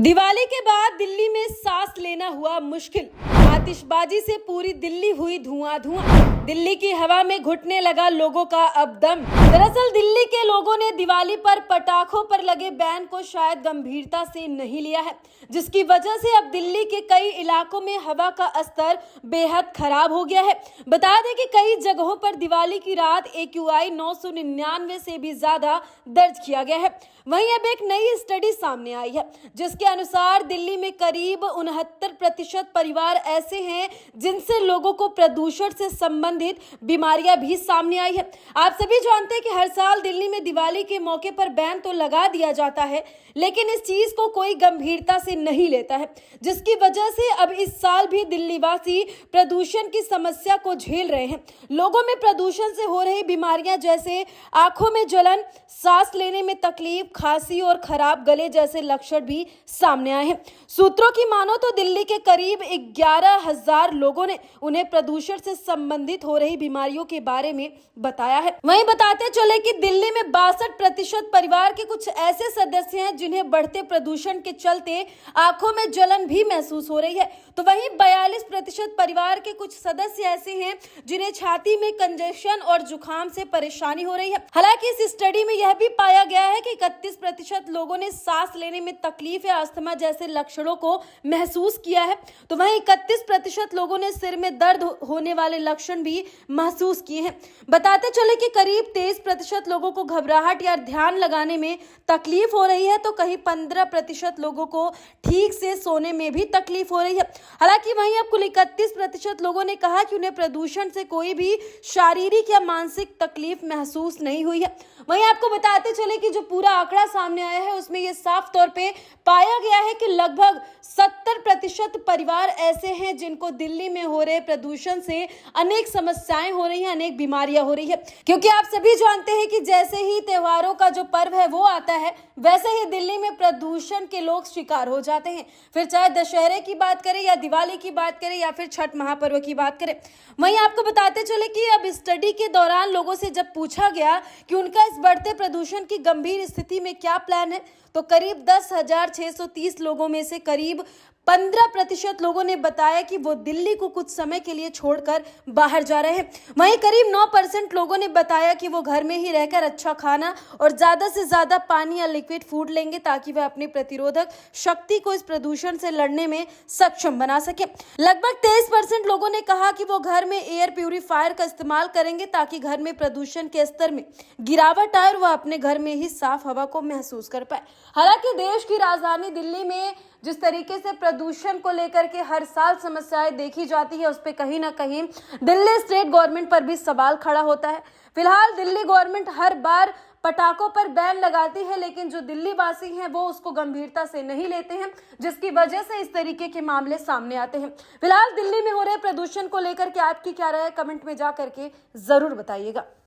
दिवाली के बाद दिल्ली में सांस लेना हुआ मुश्किल। आतिशबाजी से पूरी दिल्ली हुई धुआं धुआं। दिल्ली की हवा में घुटने लगा लोगों का अब दम। दरअसल दिल्ली के लोगों ने दिवाली पर पटाखों पर लगे बैन को शायद गंभीरता से नहीं लिया है, जिसकी वजह से अब दिल्ली के कई इलाकों में हवा का स्तर बेहद खराब हो गया है। बता दें कि कई जगहों पर दिवाली की रात AQI 999 से भी ज्यादा दर्ज किया गया है। वहीं अब एक नई स्टडी सामने आई है, जिसके अनुसार दिल्ली में करीब 69% परिवार ऐसे हैं जिनसे लोगों को प्रदूषण से संबंधित बीमारियां भी सामने आई है। आप सभी जानते हैं कि हर साल दिल्ली में दिवाली के मौके पर बैन तो लगा दिया जाता है, लेकिन इस चीज को कोई गंभीरता से नहीं लेता है, जिसकी वजह से अब इस साल भी दिल्ली वासी प्रदूषण की समस्या को झेल रहे हैं। लोगों में प्रदूषण से हो रही बीमारियां जैसे आंखों में जलन, सांस लेने में तकलीफ, खांसी और खराब गले जैसे लक्षण भी सामने आए हैं। सूत्रों की मानो तो दिल्ली के करीब 11,000 लोगों ने उन्हें प्रदूषण से संबंधित हो रही बीमारियों के बारे में बताया है। वहीं बताते चले कि दिल्ली में 62% परिवार के कुछ ऐसे सदस्य हैं जिन्हें बढ़ते प्रदूषण के चलते आंखों में जलन भी महसूस हो रही है, तो वहीं 42% परिवार के कुछ सदस्य ऐसे हैं जिन्हें छाती में कंजेशन और जुकाम से परेशानी हो रही है। हालांकि इस स्टडी में यह भी पाया गया है कि 31% लोगों ने सांस लेने में तकलीफ या अस्थमा जैसे लक्षणों को महसूस किया है, तो वहीं 31% लोगों ने सिर में दर्द होने वाले लक्षण भी महसूस किए हैं। बताते चले कि करीब 23% लोगों को घबराहट या ध्यान लगाने में तकलीफ हो रही है, तो कहीं 15% लोगों को ठीक से सोने में भी तकलीफ हो रही है। हालांकि वहीं अब कुल 31% लोगों ने कहा कि उन्हें प्रदूषण से कोई भी शारीरिक या मानसिक तकलीफ महसूस नहीं हुई है। वहीं आपको बताते चले कि जो पूरा आंकड़ा सामने आया है उसमें यह साफ तौर पे पाया गया है कि लगभग 70% परिवार ऐसे हैं जिनको दिल्ली में हो रहे प्रदूषण से अनेक समस्याएं हो रही हैं, अनेक बीमारियां हो रही है। क्योंकि आप सभी जानते हैं कि जैसे ही त्योहारों का जो पर्व है वो आता है, वैसे ही दिल्ली में प्रदूषण के लोग शिकार हो जाते हैं। फिर चाहे दशहरे की बात करें या दिवाली की बात करें या फिर छठ महापर्व की बात करें। वहीं आपको बताते चले कि अब स्टडी के दौरान लोगों से जब पूछा गया कि उनका इस बढ़ते प्रदूषण की गंभीर स्थिति में क्या प्लान है, तो करीब 10,630 लोगों में से करीब 15% लोगों ने बताया कि वो दिल्ली को कुछ समय के लिए छोड़कर बाहर जा रहे हैं। वहीं करीब 9% लोगों ने बताया कि वो घर में ही रहकर अच्छा खाना और ज्यादा से ज्यादा पानी या लिक्विड फूड लेंगे ताकि वह अपनी प्रतिरोधक शक्ति को इस प्रदूषण से लड़ने में सक्षम बना सके। लगभग 23% लोगों ने कहा कि वो घर में एयर प्यूरिफायर का इस्तेमाल करेंगे ताकि घर में प्रदूषण के स्तर में गिरावट आए और वह अपने घर में ही साफ हवा को महसूस कर पाए। हालांकि देश की राजधानी दिल्ली में जिस तरीके से प्रदूषण को लेकर के हर साल समस्याएं देखी जाती है, उस पे कहीं ना कहीं दिल्ली स्टेट गवर्नमेंट पर भी सवाल खड़ा होता है। फिलहाल दिल्ली गवर्नमेंट हर बार पटाखों पर बैन लगाती है, लेकिन जो दिल्ली वासी हैं वो उसको गंभीरता से नहीं लेते हैं, जिसकी वजह से इस तरीके के मामले सामने आते हैं। फिलहाल दिल्ली में हो रहे प्रदूषण को लेकर के आपकी क्या राय है, कमेंट में जा करके जरूर बताइएगा।